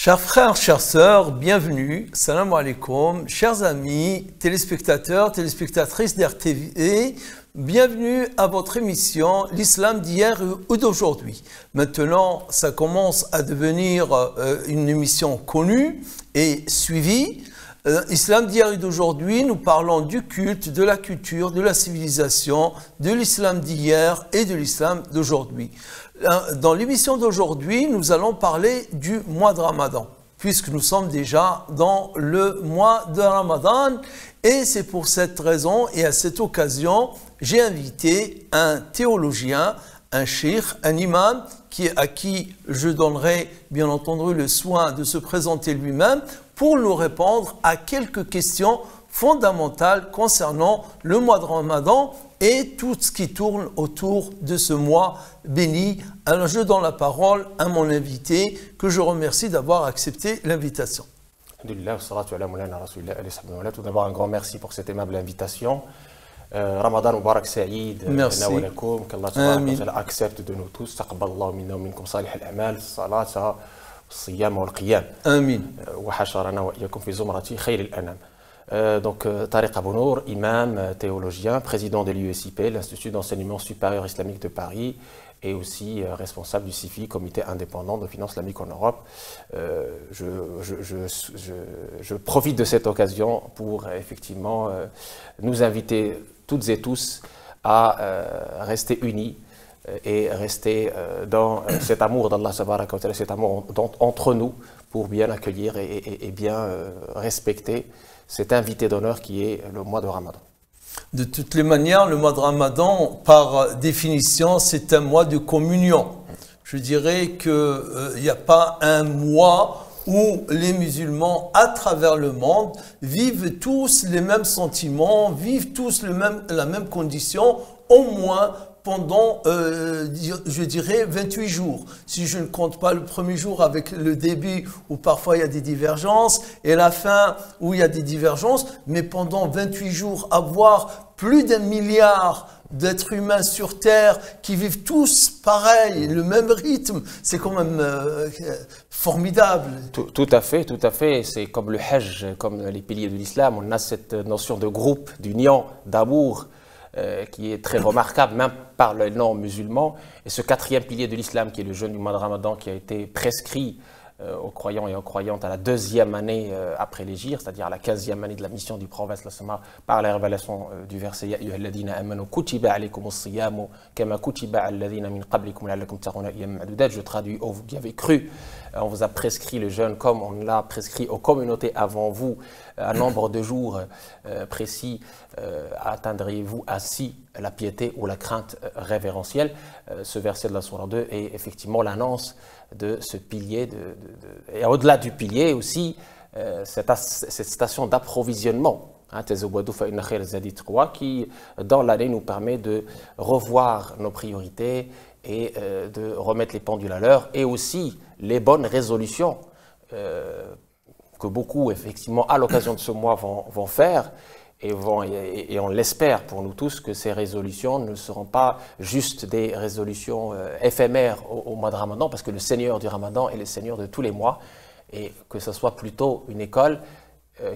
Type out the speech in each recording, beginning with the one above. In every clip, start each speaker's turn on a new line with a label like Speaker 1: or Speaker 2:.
Speaker 1: Chers frères, chères sœurs, bienvenue, salam alaikum, chers amis, téléspectateurs, téléspectatrices d'RTV, bienvenue à votre émission L'Islam d'hier ou d'aujourd'hui. Maintenant, ça commence à devenir une émission connue et suivie. Islam d'hier et d'aujourd'hui, nous parlons du culte, de la culture, de la civilisation, de l'islam d'hier et de l'islam d'aujourd'hui. Dans l'émission d'aujourd'hui, nous allons parler du mois de Ramadan, puisque nous sommes déjà dans le mois de Ramadan. Et c'est pour cette raison et à cette occasion, j'ai invité un théologien, un cheikh, un imam, à qui je donnerai bien entendu le soin de se présenter lui-même pour nous répondre à quelques questions fondamentales concernant le mois de Ramadan et tout ce qui tourne autour de ce mois béni. Alors je donne la parole à mon invité que je remercie d'avoir accepté l'invitation.
Speaker 2: Tout d'abord un grand merci pour cette aimable invitation. Ramadan Mubarak Saïd.
Speaker 1: Merci.
Speaker 2: Qu'Allah accepte de nous tous. Taqabbalallahu minna wa minkum salih al-a'mal, salata, siyam wal qiyam.
Speaker 1: Amin.
Speaker 2: Wa hasharana wa iyyakum fi zumrati khayr al-anam. Donc Tariq Abounour, imam, théologien, président de l'IESIP, l'Institut d'enseignement supérieur islamique de Paris, et aussi responsable du CIFI, Comité indépendant de finance islamique en Europe. Je profite de cette occasion pour effectivement nous inviter toutes et tous à rester unis et rester dans cet amour d'Allah, cet amour entre nous pour bien accueillir et bien respecter cet invité d'honneur qui est le mois de Ramadan.
Speaker 1: De toutes les manières, le mois de Ramadan, par définition, c'est un mois de communion. Je dirais qu'il n'y a pas un mois où les musulmans à travers le monde vivent tous les mêmes sentiments, vivent tous la même condition, au moins pendant, je dirais, 28 jours. Si je ne compte pas le premier jour avec le début où parfois il y a des divergences et la fin où il y a des divergences, mais pendant 28 jours, avoir plus d'1 milliard d'êtres humains sur Terre qui vivent tous pareil, le même rythme, c'est quand même formidable.
Speaker 2: Tout à fait. C'est comme le Hajj, comme les piliers de l'islam. On a cette notion de groupe, d'union, d'amour, qui est très remarquable, même par le non-musulman. Et ce quatrième pilier de l'islam, qui est le jeûne du mois de Ramadan, qui a été prescrit aux croyants et aux croyantes à la 2e année après l'Hégire, c'est-à-dire à la 15e année de la mission du prophète, par la révélation du verset Ya ayyuhalladhina amanu kutiba alaykumus siyamu kama kutiba alladhina min qablikum la'allakum tattaquna ayyaman ma'dudat. Je traduis: oh, vous qui avez cru, on vous a prescrit le jeûne comme on l'a prescrit aux communautés avant vous, un nombre de jours précis. Atteindriez-vous ainsi la piété ou la crainte révérentielle? Ce verset de la Sourate 2 est effectivement l'annonce de ce pilier, et au-delà du pilier aussi, cette station d'approvisionnement, qui dans l'année nous permet de revoir nos priorités et de remettre les pendules à l'heure, et aussi les bonnes résolutions que beaucoup, effectivement, à l'occasion de ce mois vont faire. Et on l'espère pour nous tous que ces résolutions ne seront pas juste des résolutions éphémères au mois de Ramadan, parce que le Seigneur du Ramadan est le Seigneur de tous les mois, et que ce soit plutôt une école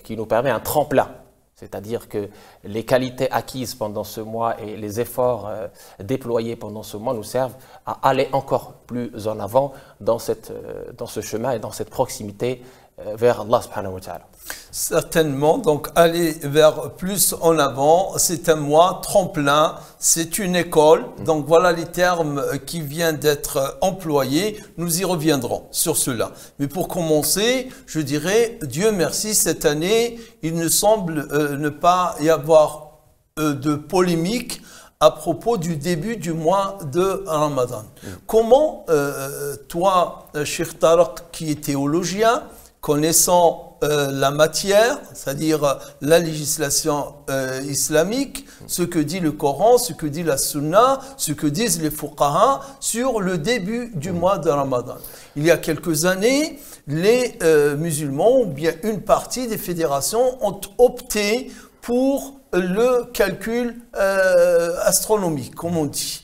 Speaker 2: qui nous permet un tremplin. C'est-à-dire que les qualités acquises pendant ce mois et les efforts déployés pendant ce mois nous servent à aller encore plus en avant dans ce chemin et dans cette proximité vers Allah subhanahu wa ta'ala.
Speaker 1: Certainement, donc aller vers plus en avant, c'est un mois tremplin, c'est une école, donc voilà les termes qui viennent d'être employés, nous y reviendrons sur cela. Mais pour commencer, je dirais, Dieu merci, cette année, il ne semble ne pas y avoir de polémique à propos du début du mois de Ramadan. Comment, toi, Cheikh Tariq, qui est théologien, connaissant la matière, c'est-à-dire la législation islamique, ce que dit le Coran, ce que dit la Sunna, ce que disent les fuqaha sur le début du mois de Ramadan. Il y a quelques années, les musulmans, ou bien une partie des fédérations, ont opté pour le calcul astronomique, comme on dit.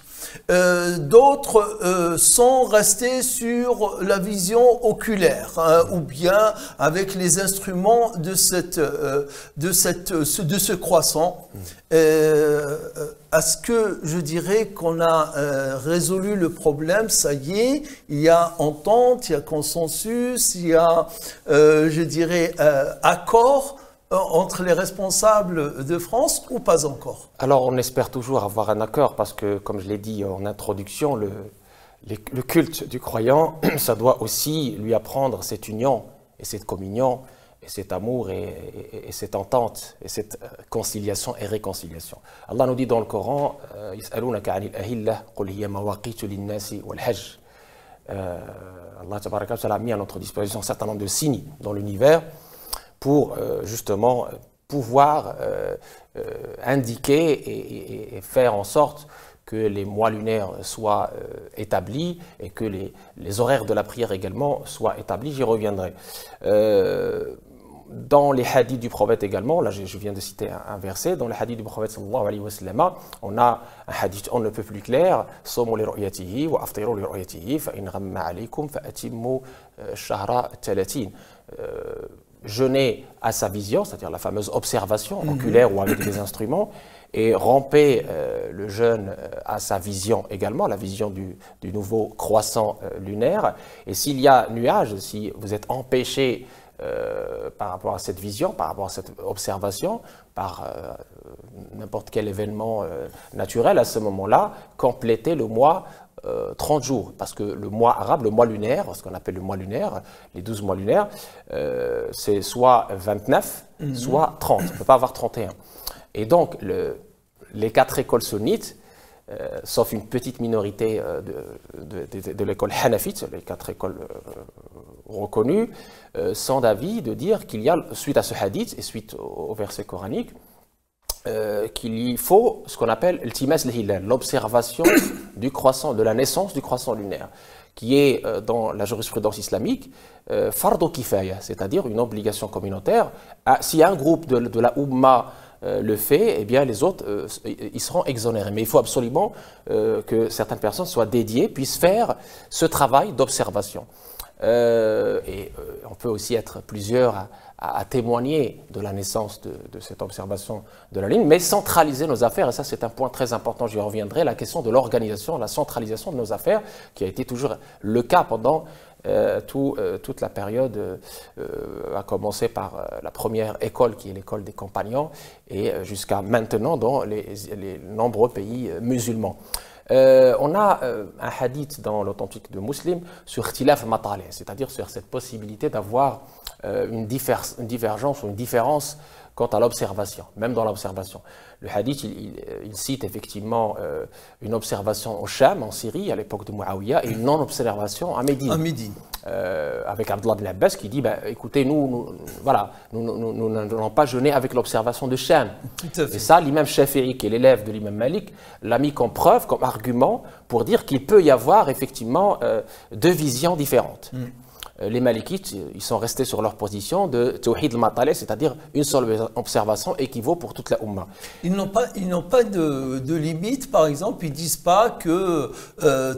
Speaker 1: D'autres sont restés sur la vision oculaire, hein, ou bien avec les instruments de ce croissant. Est-ce que je dirais qu'on a résolu le problème? Ça y est, il y a entente, il y a consensus, il y a, je dirais, accord entre les responsables de France ou pas encore?
Speaker 2: Alors, on espère toujours avoir un accord parce que, comme je l'ai dit en introduction, le culte du croyant, ça doit aussi lui apprendre cette union et cette communion et cet amour et cette entente et cette conciliation et réconciliation. Allah nous dit dans le Coran, يسألونك عن الأهلة قل هي مواقيت للناس والحج. Allah tabaraka wa ta'ala a mis à notre disposition un certain nombre de signes dans l'univers pour justement pouvoir indiquer et faire en sorte que les mois lunaires soient établis et que les horaires de la prière également soient établis. J'y reviendrai. Dans les hadiths du prophète également, là je viens de citer un verset, dans les hadiths du prophète sallallahu alayhi wa sallam, on a un hadith on ne peut plus clair, Somu li ru'yatihi wa aftiru li ru'yatihi fa in ghamma alaykum fa atimmu shahra 30. Jeûner à sa vision, c'est-à-dire la fameuse observation oculaire ou avec des instruments, et ramper le jeûne à sa vision également, la vision du nouveau croissant lunaire. Et s'il y a nuage, si vous êtes empêché par rapport à cette vision, par rapport à cette observation, par n'importe quel événement naturel, à ce moment-là, complétez le mois 30 jours, parce que le mois arabe, le mois lunaire, ce qu'on appelle le mois lunaire, les 12 mois lunaires, c'est soit 29, soit 30, on ne peut pas avoir 31. Et donc, les 4 écoles sunnites, sauf une petite minorité de l'école hanafite, les 4 écoles reconnues, sont d'avis de dire qu'il y a, suite à ce hadith et suite au verset coranique, qu'il faut ce qu'on appelle l'observation du croissant, de la naissance du croissant lunaire, qui est dans la jurisprudence islamique fardo kifaya, c'est-à-dire une obligation communautaire. Si un groupe de la Ummah le fait, eh bien les autres ils seront exonérés. Mais il faut absolument que certaines personnes soient dédiées, puissent faire ce travail d'observation. Et on peut aussi être plusieurs à témoigner de la naissance de cette observation de la ligne, mais centraliser nos affaires, et ça c'est un point très important, j'y reviendrai, la question de l'organisation, la centralisation de nos affaires, qui a été toujours le cas pendant toute la période, à commencer par la première école qui est l'école des compagnons, et jusqu'à maintenant dans les nombreux pays musulmans. On a un hadith dans l'authentique de Muslim sur Tilaf Matale, c'est-à-dire sur cette possibilité d'avoir une divergence ou une différence quant à l'observation, même dans l'observation. Le hadith, il cite effectivement une observation au Cham, en Syrie, à l'époque de Muawiyah, et une non-observation à Médine. Avec Abdullah ibn Abbas qui dit, écoutez, nous n'allons pas jeûner avec l'observation de Cham. Et ça, l'imam Shafi'i, qui est l'élève de l'imam Malik, l'a mis comme preuve, comme argument, pour dire qu'il peut y avoir effectivement 2 visions différentes. Les Malikites, ils sont restés sur leur position de Tawhid al-Matale, c'est-à-dire une seule observation équivaut pour toute la Ummah.
Speaker 1: Ils n'ont pas de limite, par exemple, ils ne disent pas que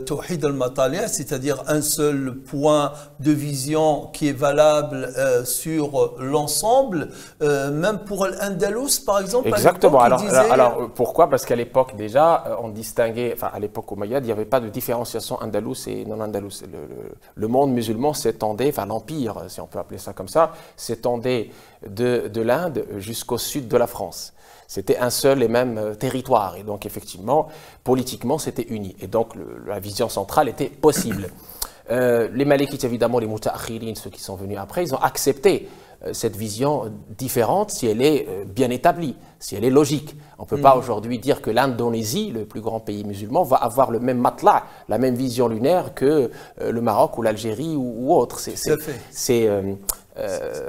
Speaker 1: Tawhid al-Matale, c'est-à-dire un seul point de vision qui est valable sur l'ensemble, même pour l'Andalous, par exemple.
Speaker 2: Exactement. Alors, pourquoi? Parce qu'à l'époque déjà, on distinguait, enfin à l'époque omeyyade, il n'y avait pas de différenciation andalous et non-andalous. Le monde musulman s'étendait, enfin l'empire, si on peut appeler ça comme ça, s'étendait de l'Inde jusqu'au sud de la France. C'était un seul et même territoire. Et donc, effectivement, politiquement, c'était uni. Et donc, la vision centrale était possible. Les Malikites, évidemment, les Muta'akhirin, ceux qui sont venus après, ils ont accepté cette vision différente si elle est bien établie, si elle est logique. On ne peut pas aujourd'hui dire que l'Indonésie, le plus grand pays musulman, va avoir le même matla, la même vision lunaire que le Maroc ou l'Algérie ou autre. C'est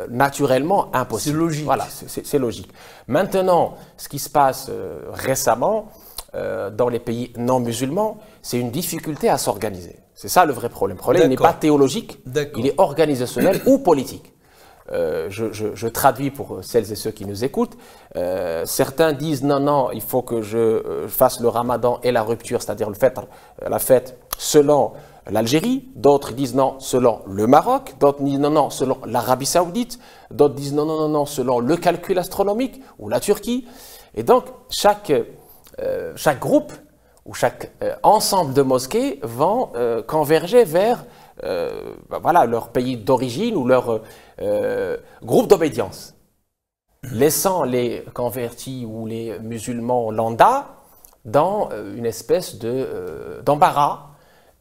Speaker 2: naturellement impossible.
Speaker 1: C'est logique.
Speaker 2: Voilà, c'est logique. Maintenant, ce qui se passe récemment dans les pays non musulmans, c'est une difficulté à s'organiser. C'est ça le vrai problème. Le problème n'est pas théologique, il est organisationnel ou politique. je traduis pour celles et ceux qui nous écoutent. Certains disent non, non, il faut que je fasse le ramadan et la rupture, c'est-à-dire la fête selon l'Algérie. D'autres disent non, selon le Maroc. D'autres disent non, non, selon l'Arabie Saoudite. D'autres disent non, non, non, non, selon le calcul astronomique ou la Turquie. Et donc, chaque groupe ou chaque ensemble de mosquées vont converger vers voilà, leur pays d'origine ou leur groupe d'obédience, laissant les convertis ou les musulmans lambda dans une espèce d'embarras.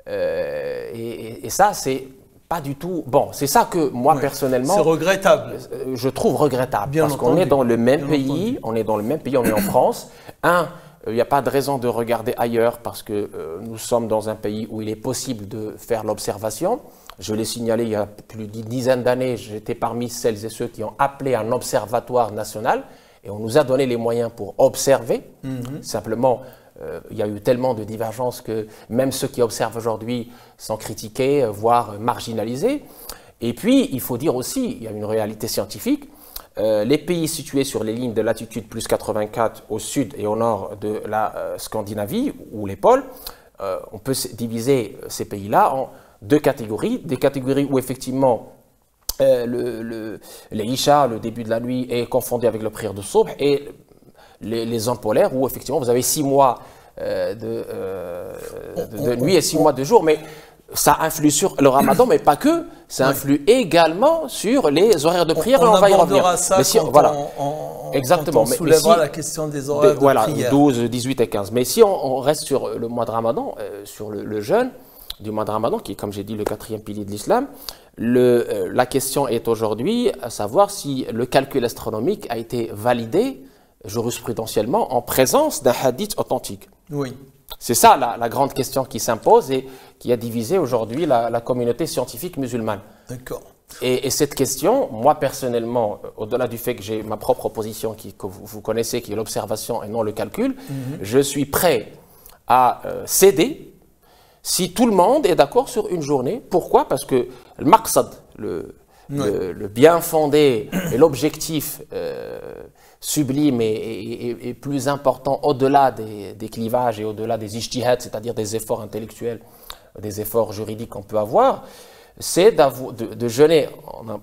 Speaker 2: Et ça, c'est pas du tout bon. C'est ça que moi, personnellement,
Speaker 1: c'est regrettable.
Speaker 2: Je trouve regrettable.
Speaker 1: Bien
Speaker 2: parce qu'on est dans le même pays, on est en France. Il n'y a pas de raison de regarder ailleurs parce que nous sommes dans un pays où il est possible de faire l'observation. Je l'ai signalé il y a plus d'une dizaine d'années, j'étais parmi celles et ceux qui ont appelé un observatoire national et on nous a donné les moyens pour observer. Simplement, il y a eu tellement de divergences que même ceux qui observent aujourd'hui sont critiqués, voire marginalisés. Et puis, il faut dire aussi, il y a une réalité scientifique. Les pays situés sur les lignes de latitude plus 84 au sud et au nord de la Scandinavie ou les pôles, on peut diviser ces pays-là en deux catégories. Des catégories où effectivement les Isha, le début de la nuit, est confondu avec le prière de Subh, et les zones polaires où effectivement vous avez 6 mois de nuit et 6 mois de jour. Mais ça influe sur le ramadan, mais pas que. Ça influe également sur les horaires de prière.
Speaker 1: On
Speaker 2: va y revenir.
Speaker 1: Ça
Speaker 2: mais si,
Speaker 1: voilà.
Speaker 2: Exactement.
Speaker 1: On soulèvera la question des horaires de prière.
Speaker 2: 12, 18 et 15. Mais si on reste sur le mois de ramadan, sur le jeûne du mois de ramadan, qui est, comme j'ai dit, le 4e pilier de l'islam, la question est aujourd'hui à savoir si le calcul astronomique a été validé jurisprudentiellement en présence d'un hadith authentique.
Speaker 1: Oui.
Speaker 2: C'est ça la grande question qui s'impose et qui a divisé aujourd'hui la communauté scientifique musulmane.
Speaker 1: D'accord.
Speaker 2: Et cette question, moi personnellement, au-delà du fait que j'ai ma propre position que vous connaissez, qui est l'observation et non le calcul, je suis prêt à céder si tout le monde est d'accord sur une journée. Pourquoi? Parce que le maqsad, le bien fondé et l'objectif sublime et plus important au-delà des clivages et au-delà des ijtihad, c'est-à-dire des efforts intellectuels, des efforts juridiques qu'on peut avoir, c'est de jeûner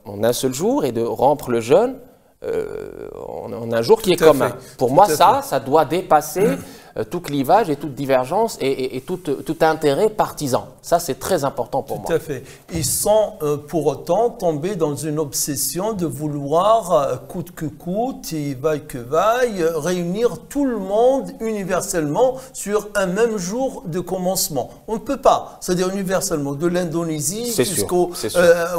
Speaker 2: en un seul jour et de rompre le jeûne en un jour qui est commun. Pour moi, ça doit dépasser tout clivage et toute divergence et tout intérêt partisan. Ça, c'est très important pour moi.
Speaker 1: Tout à fait. Ils sont pour autant tombés dans une obsession de vouloir, coûte que coûte, et vaille que vaille, réunir tout le monde universellement sur un même jour de commencement. On ne peut pas, c'est-à-dire universellement, de l'Indonésie jusqu'à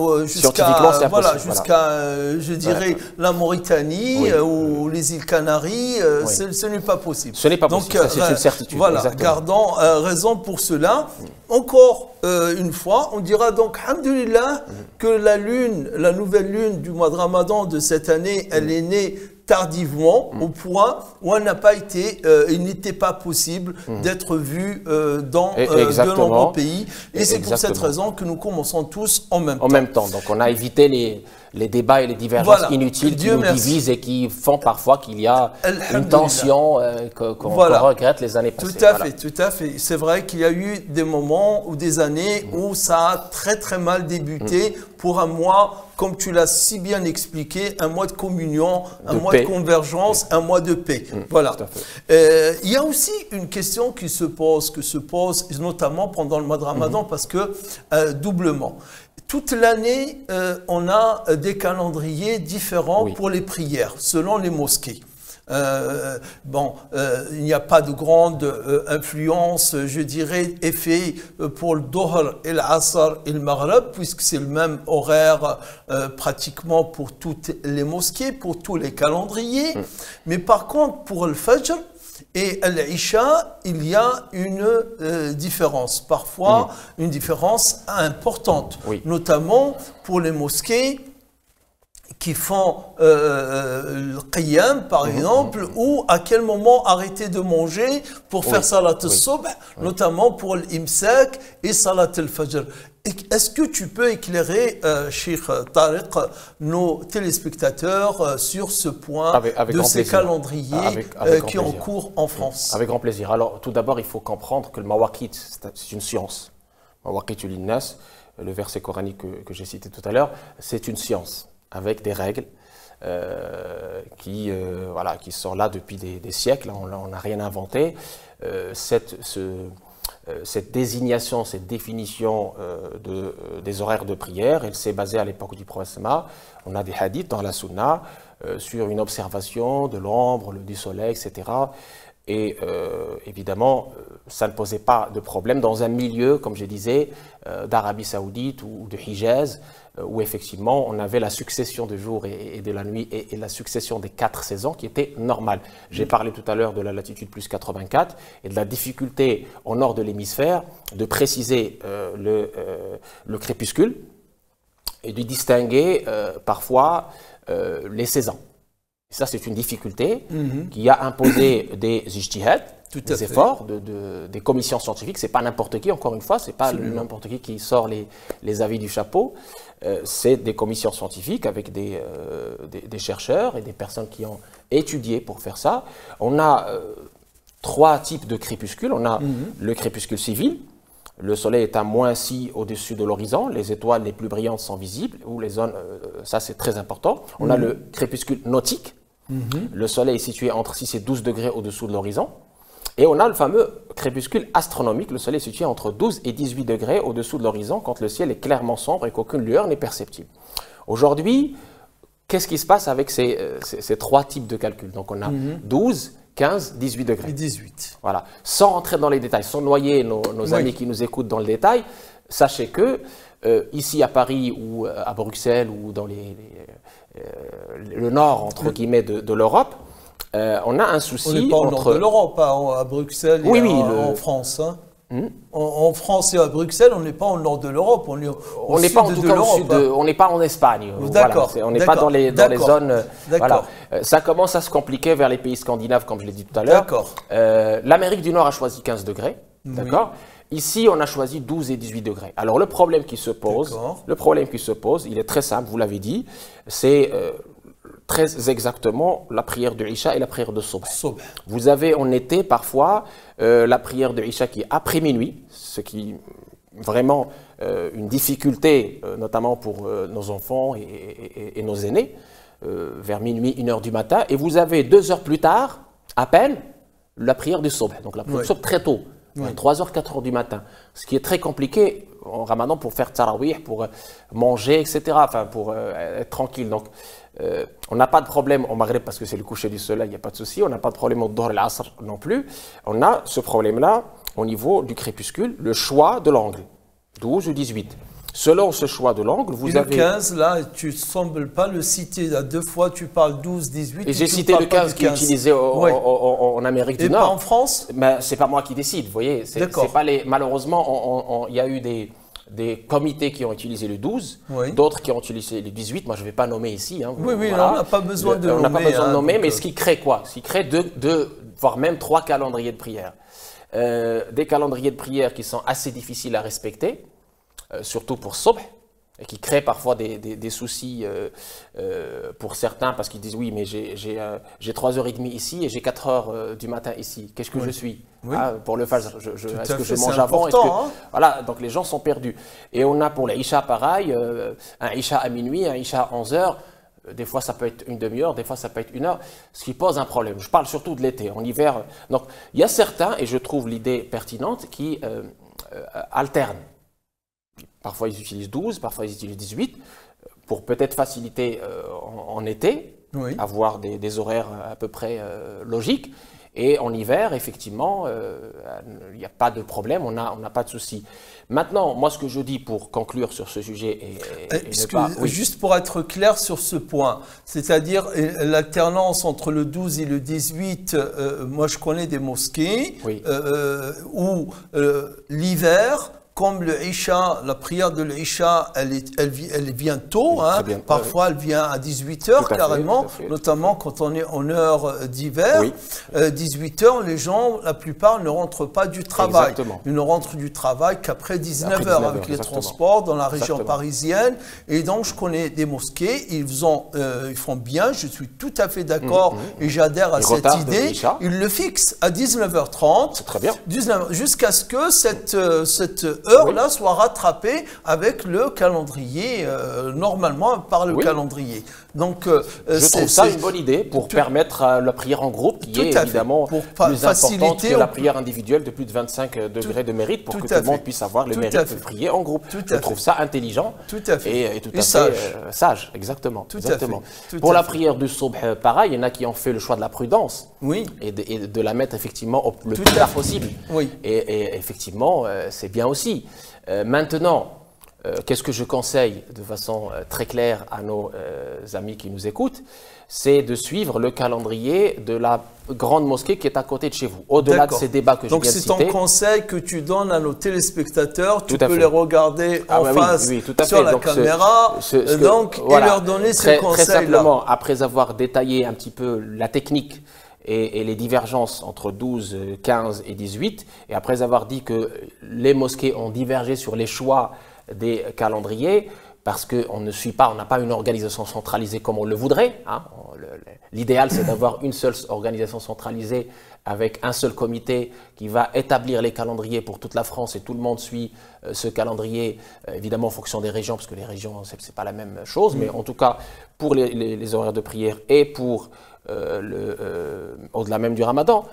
Speaker 1: voilà, je dirais, la Mauritanie ou les îles Canaries, ce n'est pas possible.
Speaker 2: Ce n'est pas possible. C'est une certitude.
Speaker 1: Voilà,
Speaker 2: exactement.
Speaker 1: gardons raison pour cela. Encore une fois, on dira donc, alhamdoulilah, que la nouvelle lune du mois de Ramadan de cette année, elle est née tardivement, au point où il n'était pas possible d'être vue dans de nombreux pays. Et c'est pour cette raison que nous commençons tous en même temps.
Speaker 2: En même temps. Donc on a évité les débats et les divergences inutiles qui nous divisent et qui font parfois qu'il y a une tension qu'on regrette les années passées.
Speaker 1: Tout à fait. C'est vrai qu'il y a eu des moments ou des années où ça a très très mal débuté pour un mois, comme tu l'as si bien expliqué, un mois de communion, un mois de convergence, un mois de paix. Voilà. Il y a aussi une question qui se pose notamment pendant le mois de Ramadan, parce que doublement. Toute l'année, on a des calendriers différents pour les prières, selon les mosquées. Il n'y a pas de grande influence, je dirais, effet pour le Dohr et l'Asr et le Maghreb, puisque c'est le même horaire pratiquement pour toutes les mosquées, pour tous les calendriers. Mais par contre, pour le Fajr et l'Isha, il y a une différence, parfois une différence importante, notamment pour les mosquées qui font le qiyam, par exemple, ou à quel moment arrêter de manger pour faire salat al-subh, notamment pour l'imsak et salat al-fajr. Est-ce que tu peux éclairer, Cheikh Tariq, nos téléspectateurs sur ce point de ces calendriers qui ont cours en France?
Speaker 2: Avec grand plaisir. Alors, tout d'abord, il faut comprendre que le mawaqit, c'est une science. Mawaqit linnas, le verset coranique que j'ai cité tout à l'heure, c'est une science avec des règles qui sont là depuis des siècles. On n'a rien inventé. Cette désignation, cette définition des horaires de prière, elle s'est basée à l'époque du prophète Mohammed. On a des hadiths dans la sunna sur une observation de l'ombre, du soleil, etc. Et évidemment, ça ne posait pas de problème dans un milieu, comme je disais, d'Arabie Saoudite ou de Hijaz, où effectivement on avait la succession de jours et de la nuit et la succession des 4 saisons qui était normale. J'ai parlé tout à l'heure de la latitude plus 84 et de la difficulté au nord de l'hémisphère de préciser le crépuscule et de distinguer parfois les saisons. Et ça, c'est une difficulté qui a imposé des ijtihad, des efforts, des commissions scientifiques. Ce n'est pas n'importe qui, encore une fois, ce n'est pas n'importe qui sort les avis du chapeau. C'est des commissions scientifiques avec des chercheurs et des personnes qui ont étudié pour faire ça. On a 3 types de crépuscules. On a le crépuscule civil. Le soleil est à -6 au-dessus de l'horizon. Les étoiles les plus brillantes sont visibles. Ou les zones, ça c'est très important. On a le crépuscule nautique. Le soleil est situé entre 6 et 12 degrés au-dessous de l'horizon. Et on a le fameux crépuscule astronomique. Le soleil est situé entre 12 et 18 degrés au-dessous de l'horizon quand le ciel est clairement sombre et qu'aucune lueur n'est perceptible. Aujourd'hui, qu'est-ce qui se passe avec ces 3 types de calculs? Donc on a 12, 15, 18 degrés.
Speaker 1: Et 18.
Speaker 2: Voilà. Sans rentrer dans les détails, sans noyer nos amis qui nous écoutent dans le détail, sachez que ici à Paris ou à Bruxelles ou dans le nord, entre guillemets, de l'Europe, on a un souci.
Speaker 1: On n'est pas au nord de l'Europe, à Bruxelles et en France. Hein. En France et à Bruxelles, on n'est pas au nord de l'Europe, on est au sud de l'Europe.
Speaker 2: On n'est pas en Espagne.
Speaker 1: D'accord.
Speaker 2: Voilà, on n'est pas dans les zones. Voilà. Ça commence à se compliquer vers les pays scandinaves, comme je l'ai dit tout à l'heure.
Speaker 1: D'accord.
Speaker 2: L'Amérique du Nord a choisi 15 degrés. D'accord. Ici, on a choisi 12 et 18 degrés. Alors, le problème qui se pose, il est très simple, vous l'avez dit, c'est très exactement la prière de Isha et la prière de Subh. Vous avez en été, parfois, la prière de Isha qui est après minuit, ce qui est vraiment une difficulté, notamment pour nos enfants et nos aînés, vers minuit, 1h du matin. Et vous avez 2 heures plus tard, à peine, la prière du Subh. Donc, la prière du Subh très tôt. 3h, 4h du matin. Ce qui est très compliqué en ramadan pour faire tarawih, pour manger, etc. Enfin, pour être tranquille. Donc, on n'a pas de problème au Maghreb parce que c'est le coucher du soleil, il n'y a pas de souci. On n'a pas de problème au Dhuhr et l'Asr non plus. On a ce problème-là au niveau du crépuscule, le choix de l'angle, 12 ou 18. Selon ce choix de l'angle, vous avez...
Speaker 1: Le 15, là, tu ne sembles pas le citer. À 2 fois, tu parles 12, 18.
Speaker 2: Et j'ai cité le 15 qui est utilisé en Amérique du Nord.
Speaker 1: Et pas en France?
Speaker 2: Mais ce n'est pas moi qui décide, vous voyez. Malheureusement, il y a eu des comités qui ont utilisé le 12, d'autres qui ont utilisé le 18. Moi, je ne vais pas nommer ici. Hein,
Speaker 1: on n'a pas besoin de nommer.
Speaker 2: On n'a pas besoin de nommer, mais ce qui crée quoi? Ce qui crée 2, voire même 3 calendriers de prière. Des calendriers de prière qui sont assez difficiles à respecter. Surtout pour Subh, et qui crée parfois des soucis pour certains, parce qu'ils disent oui, mais j'ai 3h30 ici et j'ai 4h du matin ici. Qu'est-ce que je suis pour le Fajr? Est-ce que je mange avant? Voilà, donc les gens sont perdus. Et on a pour les Isha pareil, un Isha à minuit, un Isha à 11h. Des fois, ça peut être une demi-heure, des fois, ça peut être 1 heure, ce qui pose un problème. Je parle surtout de l'été. En hiver, donc il y a certains, et je trouve l'idée pertinente, qui alternent. Parfois, ils utilisent 12, parfois, ils utilisent 18, pour peut-être faciliter en été, avoir des horaires à peu près logiques. Et en hiver, effectivement, il n'y a pas de problème, on n'a pas de souci. Maintenant, moi, ce que je dis pour conclure sur ce sujet
Speaker 1: juste pour être clair sur ce point, c'est-à-dire l'alternance entre le 12 et le 18, moi je connais des mosquées où l'hiver comme le Isha, la prière de l'Isha, elle vient tôt.
Speaker 2: Oui,
Speaker 1: hein.
Speaker 2: bien,
Speaker 1: Parfois, elle vient à 18h carrément, notamment quand on est en heure d'hiver.
Speaker 2: Oui.
Speaker 1: 18h, les gens, la plupart, ne rentrent pas du travail.
Speaker 2: Exactement.
Speaker 1: Ils ne rentrent du travail qu'après 19h avec les
Speaker 2: exactement.
Speaker 1: transports dans la région
Speaker 2: Exactement.
Speaker 1: parisienne. Et donc, je connais des mosquées, ils font bien, je suis tout à fait d'accord et j'adhère à cette idée. Ils le fixent à 19h30.
Speaker 2: C'est très bien.
Speaker 1: Jusqu'à ce que cette heure-là soit rattrapée avec le calendrier, normalement par le calendrier. Donc,
Speaker 2: je trouve ça une bonne idée pour permettre la prière en groupe, qui est évidemment plus importante que la prière individuelle de plus de 25 degrés de mérite, pour que tout le monde puisse avoir le mérite de prier en groupe. Je trouve ça intelligent et tout à fait sage. Exactement. Pour la prière du Subh, pareil, il y en a qui ont fait le choix de la prudence et de la mettre effectivement le plus tard possible. Et effectivement, c'est bien aussi. Maintenant, qu'est-ce que je conseille de façon très claire à nos amis qui nous écoutent? C'est de suivre le calendrier de la grande mosquée qui est à côté de chez vous, au-delà de ces débats que je viens de citer.
Speaker 1: Donc c'est ton conseil que tu donnes à nos téléspectateurs, tu peux les regarder en face sur la caméra, et leur donner ces conseils-là.
Speaker 2: Très simplement, après avoir détaillé un petit peu la technique et les divergences entre 12, 15 et 18, et après avoir dit que les mosquées ont divergé sur les choix des calendriers, parce qu'on ne suit pas, on n'a pas une organisation centralisée comme on le voudrait. Hein. L'idéal, c'est d'avoir une seule organisation centralisée avec un seul comité qui va établir les calendriers pour toute la France, et tout le monde suit ce calendrier, évidemment en fonction des régions, parce que les régions, on sait que ce n'est pas la même chose, mais en tout cas pour les horaires de prière et pour au-delà même du Ramadan,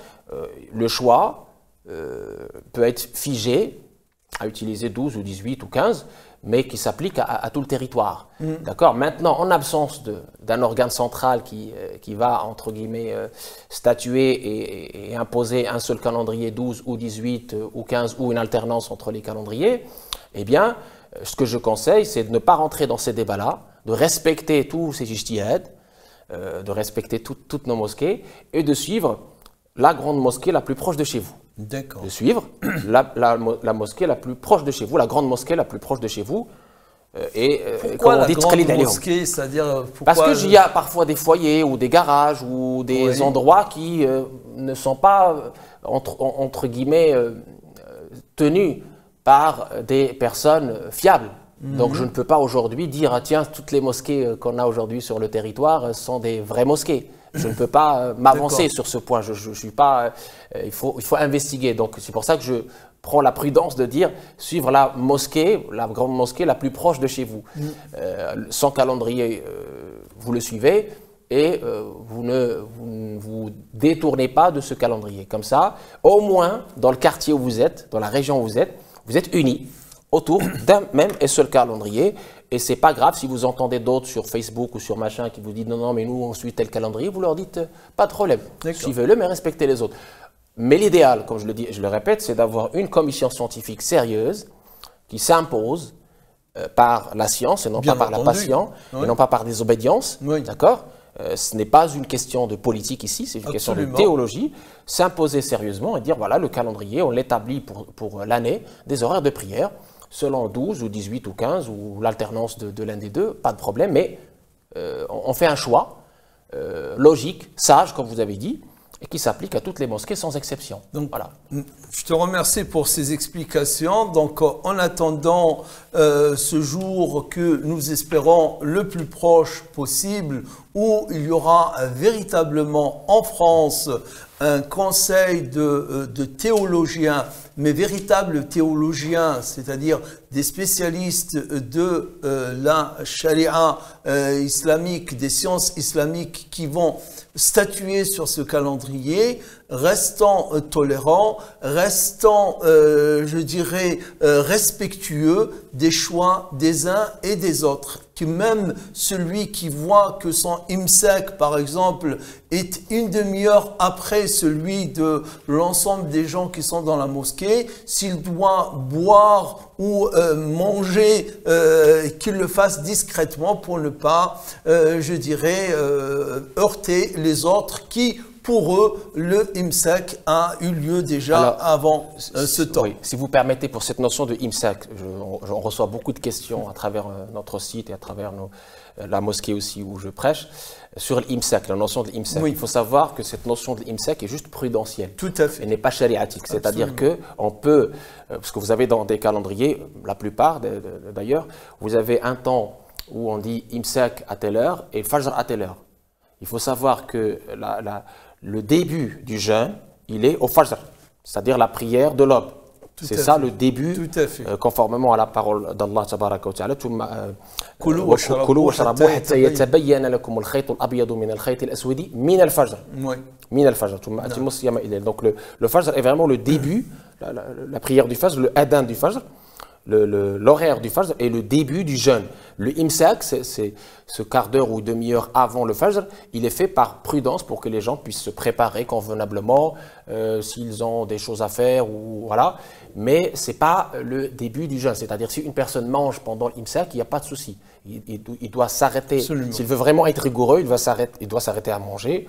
Speaker 2: le choix peut être figé à utiliser 12 ou 18 ou 15, mais qui s'applique à tout le territoire. D'accord. Maintenant, en absence d'un organe central qui va, entre guillemets, statuer et imposer un seul calendrier, 12 ou 18 ou 15, ou une alternance entre les calendriers, eh bien, ce que je conseille, c'est de ne pas rentrer dans ces débats-là, de respecter tous ces ijtihad, de respecter toutes nos mosquées, et de suivre la grande mosquée la plus proche de chez vous.
Speaker 1: D'accord.
Speaker 2: De suivre la mosquée la plus proche de chez vous, la grande mosquée la plus proche de chez vous.
Speaker 1: Pourquoi la grande mosquée, c'est-à-dire
Speaker 2: parce qu'il y a parfois des foyers ou des garages ou des endroits qui ne sont pas, entre guillemets, tenus par des personnes fiables. Donc je ne peux pas aujourd'hui dire, ah, tiens, toutes les mosquées qu'on a aujourd'hui sur le territoire sont des vraies mosquées. Je ne peux pas m'avancer sur ce point. Je suis pas. Il faut investiguer. Donc c'est pour ça que je prends la prudence de dire suivre la mosquée, la grande mosquée la plus proche de chez vous. Sans calendrier, vous le suivez et vous ne vous détournez pas de ce calendrier. Comme ça, au moins dans le quartier où vous êtes, dans la région où vous êtes unis autour d'un même et seul calendrier. Et c'est pas grave si vous entendez d'autres sur Facebook ou sur machin qui vous disent non, mais nous on suit tel calendrier, vous leur dites pas de problème, suivez-le mais respectez les autres. Mais l'idéal, comme je le dis, je le répète, c'est d'avoir une commission scientifique sérieuse qui s'impose par la science et non pas par la passion, et non pas par des obédiences, d'accord. Ce n'est pas une question de politique ici, c'est une question de théologie. S'imposer sérieusement et dire voilà, le calendrier, on l'établit pour l'année, des horaires de prière, selon 12 ou 18 ou 15 ou l'alternance de l'un des deux, pas de problème, mais on fait un choix logique, sage, comme vous avez dit, et qui s'applique à toutes les mosquées sans exception.
Speaker 1: Donc, voilà. Je te remercie pour ces explications. Donc, en attendant ce jour que nous espérons le plus proche possible, où il y aura véritablement en France un conseil de théologiens, mais véritables théologiens, c'est-à-dire des spécialistes de la charia islamique, des sciences islamiques qui vont statuer sur ce calendrier, restant tolérants, restant, je dirais, respectueux des choix des uns et des autres. Que même celui qui voit que son imsak, par exemple, est une demi-heure après celui de l'ensemble des gens qui sont dans la mosquée, s'il doit boire ou manger, qu'il le fasse discrètement pour ne pas, je dirais, heurter les autres qui, pour eux, le Imsak a eu lieu déjà avant ce temps.
Speaker 2: Oui, si vous permettez, pour cette notion de Imsak, on reçoit beaucoup de questions à travers notre site et à travers la mosquée aussi où je prêche, sur l'Imsak, la notion de l'Imsak.
Speaker 1: Oui.
Speaker 2: Il faut savoir que cette notion de l'Imsak est juste prudentielle.
Speaker 1: Tout à fait.
Speaker 2: Elle n'est pas chariatique. C'est-à-dire qu'on peut, parce que vous avez dans des calendriers, la plupart d'ailleurs, vous avez un temps où on dit Imsak à telle heure et Fajr à telle heure. Il faut savoir que le début du jeûne, il est au Fajr, c'est-à-dire la prière de l'aube. C'est ça le début, conformément à la parole d'Allah tabaraka wa ta'ala. كلوا واشربوا حتى يتبين لكم الخيط الأبيض من الخيط الأسود من الفجر. من الفجر ثم أتموا الصيام إلى. Donc le Fajr est vraiment le début, la prière du Fajr, le adhan du Fajr. L'horaire du Fajr est le début du jeûne. Le Imsak, c'est ce quart d'heure ou demi-heure avant le Fajr, il est fait par prudence pour que les gens puissent se préparer convenablement s'ils ont des choses à faire ou voilà. Mais ce n'est pas le début du jeûne. C'est-à-dire si une personne mange pendant l'Imsak, il n'y a pas de souci. Il doit s'arrêter. S'il veut vraiment être rigoureux, il doit s'arrêter à manger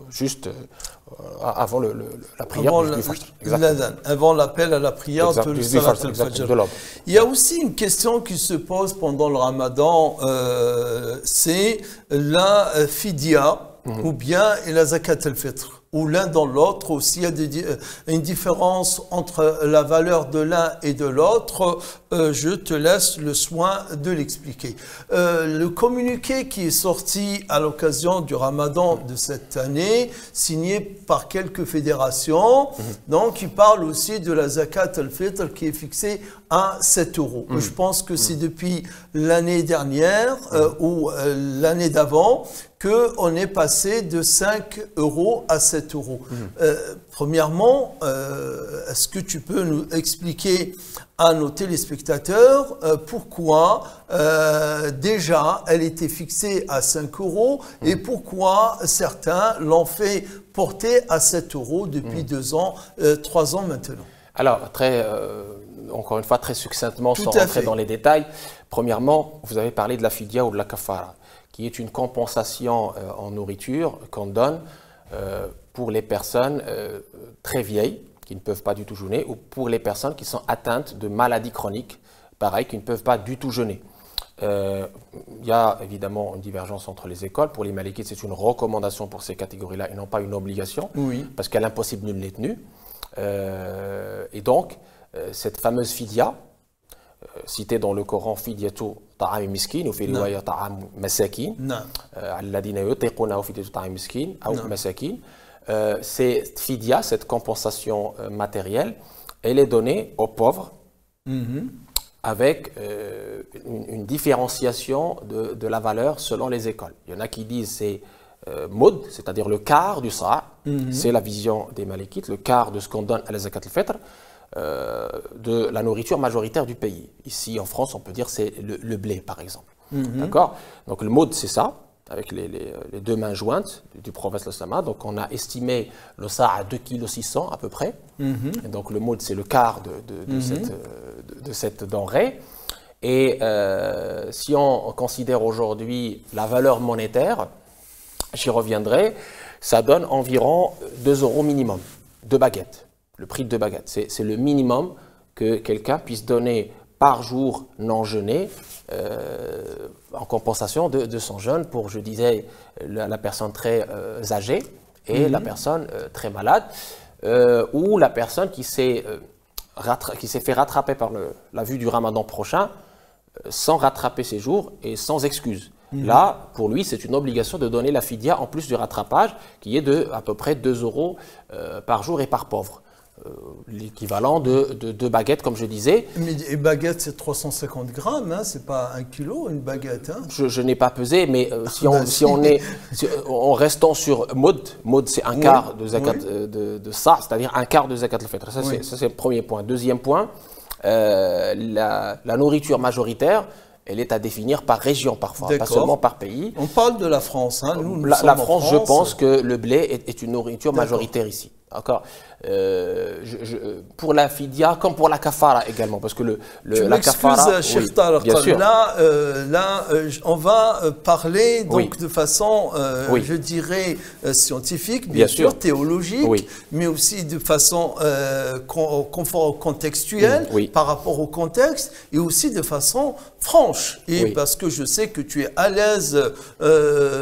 Speaker 2: juste avant la prière du Fajr.
Speaker 1: Avant l'appel à la prière de Salat al-Fajr. Il y a aussi une question qui se pose pendant le Ramadan, c'est la fidya ou bien la zakat al-fitr. Ou l'un dans l'autre, aussi il y a une différence entre la valeur de l'un et de l'autre, je te laisse le soin de l'expliquer. Le communiqué qui est sorti à l'occasion du Ramadan de cette année, signé par quelques fédérations, donc il parle aussi de la zakat al-fitr qui est fixée à 7 euros. Je pense que c'est depuis l'année dernière ou l'année d'avant qu'on est passé de 5 euros à 7 euros. Premièrement, est-ce que tu peux nous expliquer à nos téléspectateurs pourquoi déjà elle était fixée à 5 euros et pourquoi certains l'ont fait porter à 7 euros depuis 2 ans, 3 ans maintenant?
Speaker 2: Alors, encore une fois, très succinctement, sans rentrer dans les détails. Premièrement, vous avez parlé de la fidya ou de la kafara, qui est une compensation en nourriture qu'on donne pour les personnes très vieilles, qui ne peuvent pas du tout jeûner, ou pour les personnes qui sont atteintes de maladies chroniques, pareil, qui ne peuvent pas du tout jeûner. Il y a évidemment une divergence entre les écoles. Pour les malikites, c'est une recommandation pour ces catégories-là et non pas une obligation, parce qu'à l'impossible, nul n'est tenu. Et donc, cette fameuse fidya, citée dans le Coran, fidyatu ta'am miskin, ou fi riwaya ta'am masakin, alladhina yutiqunahu fidyatu ta'am miskin, ou masakin. Cette fidya, cette compensation matérielle, elle est donnée aux pauvres avec une différenciation de la valeur selon les écoles. Il y en a qui disent c'est moud, c'est-à-dire le quart du sa', c'est la vision des malikites, le quart de ce qu'on donne à la zakat al-fitr, de la nourriture majoritaire du pays. Ici, en France, on peut dire c'est le blé, par exemple. D'accord? Donc le moud, c'est ça, avec les deux mains jointes du prophète Sallallahu. Donc on a estimé le sa' à 2,6 kg à peu près. Et donc le moud, c'est le quart de cette denrée. Et si on considère aujourd'hui la valeur monétaire, j'y reviendrai, ça donne environ 2 euros minimum, 2 baguettes. Le prix de 2 baguettes, c'est le minimum que quelqu'un puisse donner par jour non jeûné en compensation de son jeûne pour, je disais, la personne très âgée et la personne très malade ou la personne qui s'est fait rattraper par la vue du Ramadan prochain sans rattraper ses jours et sans excuse. Là, pour lui, c'est une obligation de donner la fidya en plus du rattrapage qui est de à peu près 2 euros par jour et par pauvre. L'équivalent de 2 baguettes, comme je disais.
Speaker 1: Mais une baguette, c'est 350 grammes, hein, c'est pas 1 kilo une baguette. Hein.
Speaker 2: Je n'ai pas pesé, mais en restant sur moud, c'est un quart de zakat de ça, c'est-à-dire un quart de zakat al-fitr. Ça, c'est le premier point. Deuxième point, la nourriture majoritaire, elle est à définir par région parfois, pas seulement par pays.
Speaker 1: On parle de la France. Hein.
Speaker 2: La France, je pense que le blé est une nourriture majoritaire ici. D'accord. Pour la fidya comme pour la kafara également, parce que
Speaker 1: la kafara, Cheikh Tariq,
Speaker 2: bien sûr.
Speaker 1: Là, on va parler donc
Speaker 2: Oui.
Speaker 1: de façon,
Speaker 2: Oui.
Speaker 1: je dirais, scientifique, bien sûr, théologique,
Speaker 2: oui.
Speaker 1: mais aussi de façon contextuelle,
Speaker 2: Oui.
Speaker 1: par rapport au contexte, et aussi de façon franche. Et
Speaker 2: Oui.
Speaker 1: parce que je sais que tu es à l'aise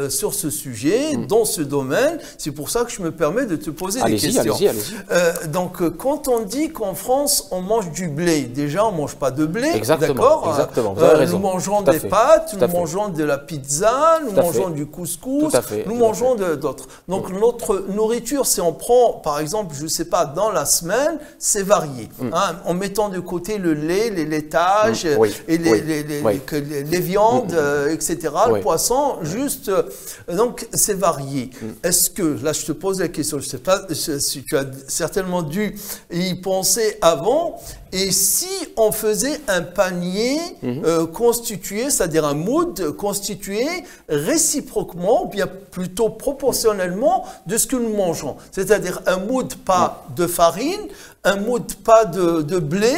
Speaker 1: sur ce sujet, dans ce domaine, c'est pour ça que je me permets de te poser des questions.
Speaker 2: Allez-y.
Speaker 1: Donc, quand on dit qu'en France, on mange du blé, déjà, on ne mange pas de blé,
Speaker 2: exactement,
Speaker 1: d'accord?
Speaker 2: Exactement, vous avez raison.
Speaker 1: Nous mangeons des pâtes, nous mangeons de la pizza, nous mangeons du couscous, nous mangeons d'autres. Donc, notre nourriture, si on prend, par exemple, je ne sais pas, dans la semaine, c'est varié. Hein, en mettant de côté le lait, les laitages, et les viandes, etc., le poisson, juste. Donc, c'est varié. Est-ce que, là, je te pose la question, je ne sais pas si tu as certainement dû y penser avant, et si on faisait un panier constitué, c'est-à-dire un mood constitué réciproquement, ou bien plutôt proportionnellement de ce que nous mangeons, c'est-à-dire un mood pas de farine, un mood pas de blé,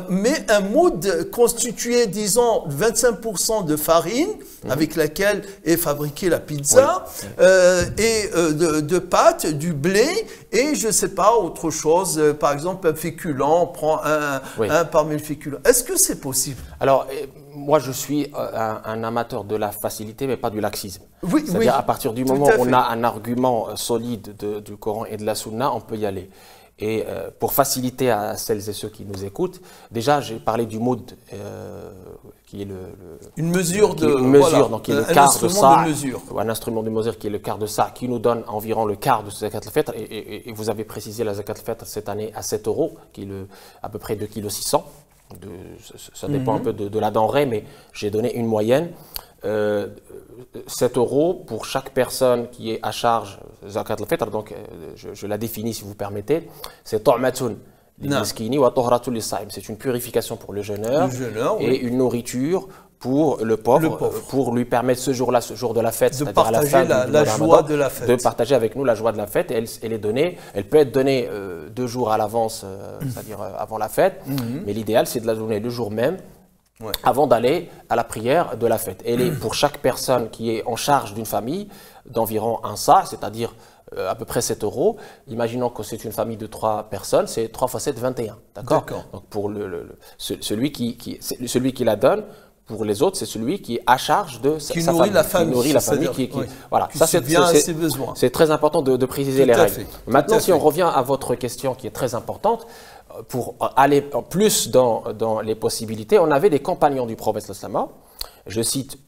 Speaker 1: mais un mood constitué, disons, 25% de farine, avec laquelle est fabriquée la pizza, et de pâtes, du blé, et je ne sais pas, autre chose, par exemple un féculent, on prend un parmi le féculent. Est-ce que c'est possible?
Speaker 2: Alors, moi je suis un amateur de la facilité, mais pas du laxisme.
Speaker 1: Oui,
Speaker 2: c'est-à-dire à partir du moment où on a un argument solide du Coran et de la Sunna, on peut y aller. Et pour faciliter à celles et ceux qui nous écoutent, déjà j'ai parlé du moud qui est
Speaker 1: une mesure de
Speaker 2: donc qui est le quart de ça,
Speaker 1: un
Speaker 2: instrument de mesure qui est le quart de ça, qui nous donne environ le quart de zakat al-fitr. Et vous avez précisé la zakat al-fitr cette année à 7 €, qui est à peu près 2,6 kg. Ça dépend un peu de la denrée, mais j'ai donné une moyenne. 7 € pour chaque personne qui est à charge zakat al-fitr, donc je la définis si vous permettez, c'est ta'matun lil-miskini wa tuhratun lis-sa'im. C'est une purification pour le jeûneur, et une nourriture pour le pauvre, pour lui permettre ce jour-là, ce jour de la fête,
Speaker 1: de partager la joie de la fête.
Speaker 2: De partager avec nous la joie de la fête. Et elle est donnée, elle peut être donnée 2 jours à l'avance, c'est-à-dire avant la fête, mais l'idéal c'est de la donner le jour même, avant d'aller à la prière de la fête. Elle est pour chaque personne qui est en charge d'une famille d'environ un sa, c'est-à-dire à peu près 7 €. Imaginons que c'est une famille de 3 personnes, c'est 3 x 7, 21. D'accord. Donc pour celui qui la donne, pour les autres, c'est celui qui est à charge de sa famille. Qui nourrit la famille. Voilà.
Speaker 1: Ça,
Speaker 2: c'est très important de préciser les règles. Maintenant, si on revient à votre question qui est très importante, pour aller plus dans les possibilités, on avait des compagnons du prophète sallallahu. Je cite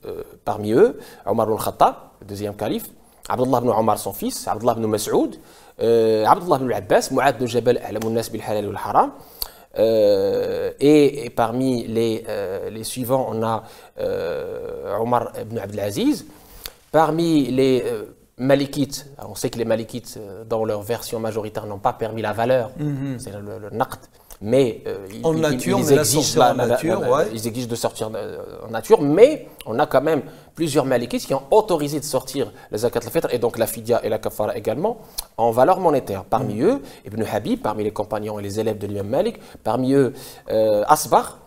Speaker 2: parmi eux Omar al-Khattab, le deuxième calife, Abdullah ibn Omar, son fils, Abdullah ibn Mas'oud, Abdullah ibn Abbas, Mu'adh ibn Jabal, a'lamun nas bil halal wal haram. Et parmi les suivants, on a Omar ibn Abdelaziz. Parmi les Malikites, on sait que les Malikites, dans leur version majoritaire, n'ont pas permis la valeur, c'est le naqd, mais ils exigent de sortir en nature, mais on a quand même plusieurs Malikites qui ont autorisé de sortir la zakat al-fitr et donc la fidya et la kafara également en valeur monétaire. Parmi eux, Ibn Habib, parmi les compagnons et les élèves de l'imam Malik, parmi eux Asbar,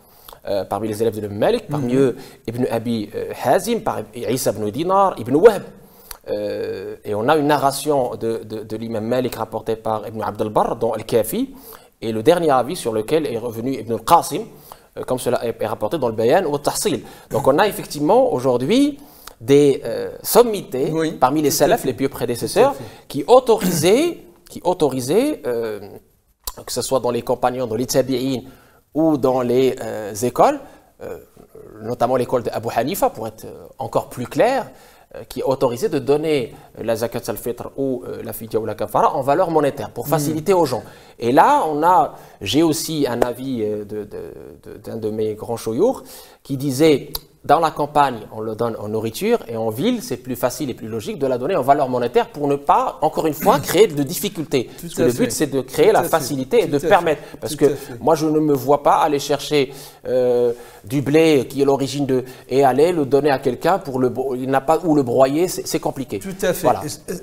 Speaker 2: parmi les élèves de l'imam Malik, parmi eux Ibn Abi Hazim, Isa ibn Dinar, Ibn Wahb. Et on a une narration de l'imam Malik rapportée par Ibn Abd al-Barr dans Al-Kafi, et le dernier avis sur lequel est revenu Ibn al-Qasim, comme cela est rapporté dans le Bayan ou al-Tahsil. Donc on a effectivement aujourd'hui des sommités parmi les salafs, les pieux prédécesseurs, qui autorisaient, que ce soit dans les compagnons, dans les tabi'in ou dans les écoles, notamment l'école d'Abu Hanifa, pour être encore plus clair, qui autorisait de donner la zakat al-fitr ou la fidya ou la kafara en valeur monétaire pour faciliter aux gens. Et là, j'ai aussi un avis d'un de mes grands choyours qui disait dans la campagne, on le donne en nourriture et en ville, c'est plus facile et plus logique de la donner en valeur monétaire pour ne pas, encore une fois, créer de difficultés. Parce que le but, c'est de créer la facilité et de permettre. Parce que moi, je ne me vois pas aller chercher du blé qui est l'origine de... et aller le donner à quelqu'un pour il n'a pas où le broyer, c'est compliqué.
Speaker 1: Tout à fait. Voilà.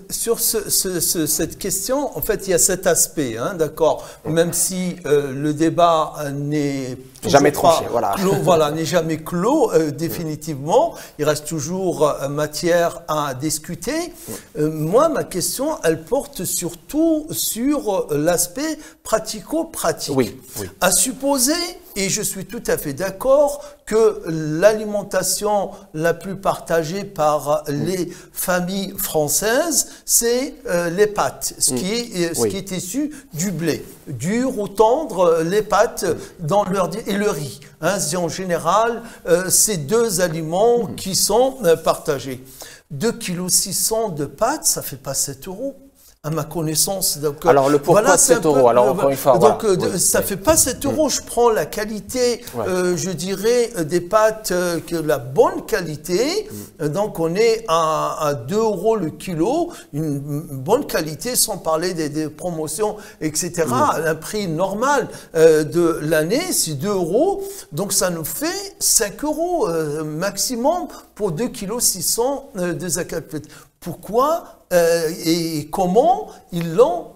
Speaker 1: Sur cette question, en fait, il y a cet aspect, hein, d'accord. Même si le débat n'est
Speaker 2: jamais tranché,
Speaker 1: voilà, n'est jamais clos définitivement. Il reste toujours matière à discuter. Moi, ma question, elle porte surtout sur l'aspect pratico-pratique.
Speaker 2: Oui.
Speaker 1: À supposer, et je suis tout à fait d'accord, que l'alimentation la plus partagée par les familles françaises, c'est les pâtes, ce qui est issu du blé. Dur ou tendre, les pâtes et le riz. Hein, c'est en général ces deux aliments qui sont partagés. 2,6 kg de pâtes, ça ne fait pas 7 €. À ma connaissance. Donc,
Speaker 2: alors, le pourquoi de 7 €, alors encore une fois.
Speaker 1: Donc, ça ne fait pas 7 €. Je prends la qualité, je dirais, des pâtes, la bonne qualité. Donc, on est à 2 € le kilo. Une bonne qualité, sans parler des promotions, etc. Un prix normal de l'année, c'est 2 €. Donc, ça nous fait 5 € maximum pour 2,6 kg de zakat. Pourquoi et comment ils l'ont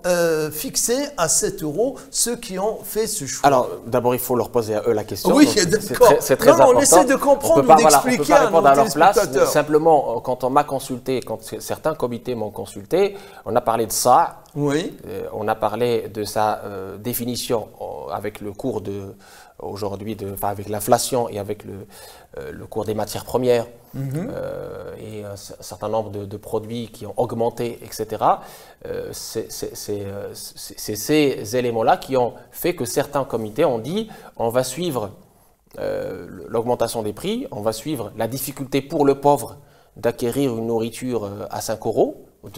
Speaker 1: fixé à 7 € ceux qui ont fait ce choix?
Speaker 2: Alors, d'abord, il faut leur poser à eux la question.
Speaker 1: Oui, d'accord.
Speaker 2: C'est très important.
Speaker 1: On essaie de comprendre ou d'expliquer
Speaker 2: à nos téléspectateurs. Simplement, quand on m'a consulté, quand certains comités m'ont consulté, on a parlé de ça.
Speaker 1: Oui.
Speaker 2: On a parlé de sa définition avec le cours aujourd'hui, avec l'inflation et avec le cours des matières premières et un certain nombre de produits qui ont augmenté, etc. C'est ces éléments-là qui ont fait que certains comités ont dit on va suivre l'augmentation des prix, on va suivre la difficulté pour le pauvre d'acquérir une nourriture à 5 €,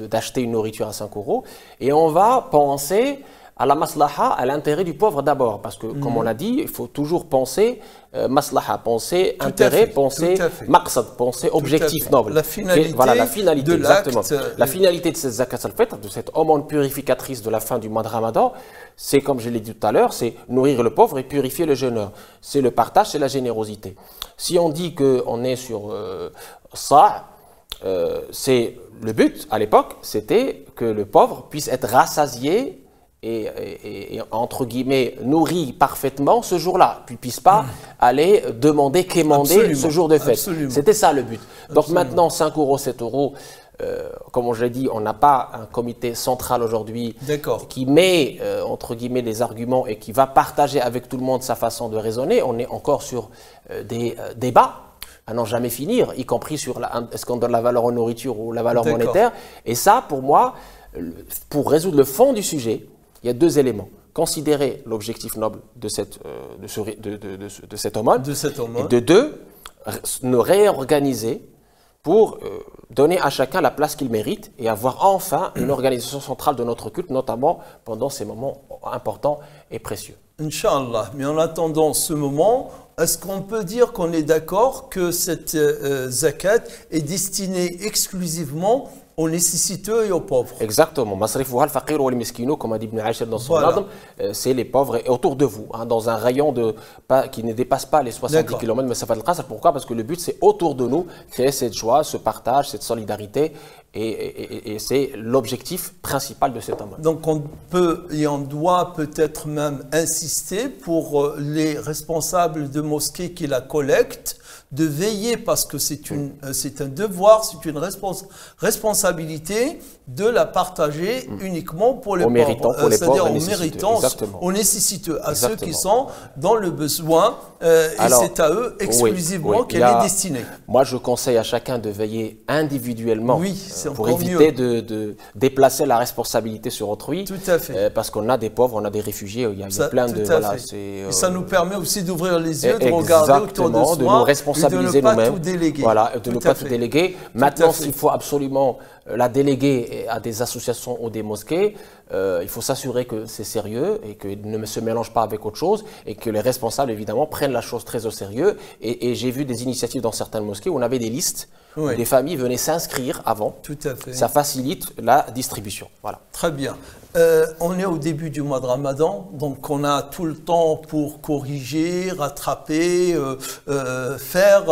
Speaker 2: d'acheter une nourriture à 5 €, et on va penser à la maslaha, à l'intérêt du pauvre d'abord. Parce que, comme on l'a dit, il faut toujours penser maslaha, penser intérêt, penser maqsad, penser objectif noble.
Speaker 1: La finalité,
Speaker 2: la finalité,
Speaker 1: de
Speaker 2: exactement. La finalité de cette zakat al-fitr, de cette aumône purificatrice de la fin du mois de Ramadan, c'est, comme je l'ai dit tout à l'heure, c'est nourrir le pauvre et purifier le jeûneur. C'est le partage, c'est la générosité. Si on dit qu'on est sur ça, c'est le but, à l'époque, c'était que le pauvre puisse être rassasié et entre guillemets nourri parfaitement ce jour-là, puis puisse pas aller demander, quémander ce jour de fête. C'était ça le but. Donc maintenant 5 €, 7 €, comme je l'ai dit, on n'a pas un comité central aujourd'hui qui met entre guillemets les arguments et qui va partager avec tout le monde sa façon de raisonner. On est encore sur des débats à n'en jamais finir, y compris sur est-ce qu'on donne la valeur en nourriture ou la valeur monétaire. Et ça, pour moi, pour résoudre le fond du sujet, il y a deux éléments. Considérer l'objectif noble de cet aumône, et de deux, nous réorganiser pour donner à chacun la place qu'il mérite et avoir enfin une organisation centrale de notre culte, notamment pendant ces moments importants et précieux.
Speaker 1: Inch'Allah. Mais en attendant ce moment, est-ce qu'on peut dire qu'on est d'accord que cette zakat est destinée exclusivement aux nécessiteux et aux pauvres?
Speaker 2: Exactement. Masrifouha al-faqir wal miskino, comme a dit Ibn Ashir dans son nadm, c'est les pauvres et autour de vous, hein, dans un rayon qui ne dépasse pas les 70 km. Mais ça fait le cas. Pourquoi? Parce que le but, c'est autour de nous, créer cette joie, ce partage, cette solidarité. Et c'est l'objectif principal de cet homme.
Speaker 1: Donc on peut et on doit peut-être même insister pour les responsables de mosquées qui la collectent, de veiller, parce que c'est un devoir, c'est une responsabilité de la partager uniquement pour les pauvres. C'est-à-dire aux méritants, aux nécessiteux, à ceux qui sont dans le besoin, et c'est à eux exclusivement qu'elle est destinée.
Speaker 2: Moi, je conseille à chacun de veiller individuellement pour éviter de déplacer la responsabilité sur autrui.
Speaker 1: Tout à fait.
Speaker 2: Parce qu'on a des pauvres, on a des réfugiés, il y a plein de...
Speaker 1: Et ça nous permet aussi d'ouvrir les yeux, de regarder autour de soi,
Speaker 2: de nous responsabiliser nous-mêmes.
Speaker 1: Voilà,
Speaker 2: de ne pas tout déléguer. Maintenant, s'il faut absolument la déléguer à des associations ou des mosquées, il faut s'assurer que c'est sérieux et que ne se mélange pas avec autre chose et que les responsables, évidemment, prennent la chose très au sérieux. Et j'ai vu des initiatives dans certaines mosquées où on avait des listes où les familles venaient s'inscrire avant.
Speaker 1: Tout à fait.
Speaker 2: Ça facilite la distribution. Voilà.
Speaker 1: Très bien. On est au début du mois de Ramadan, donc on a tout le temps pour corriger, rattraper, faire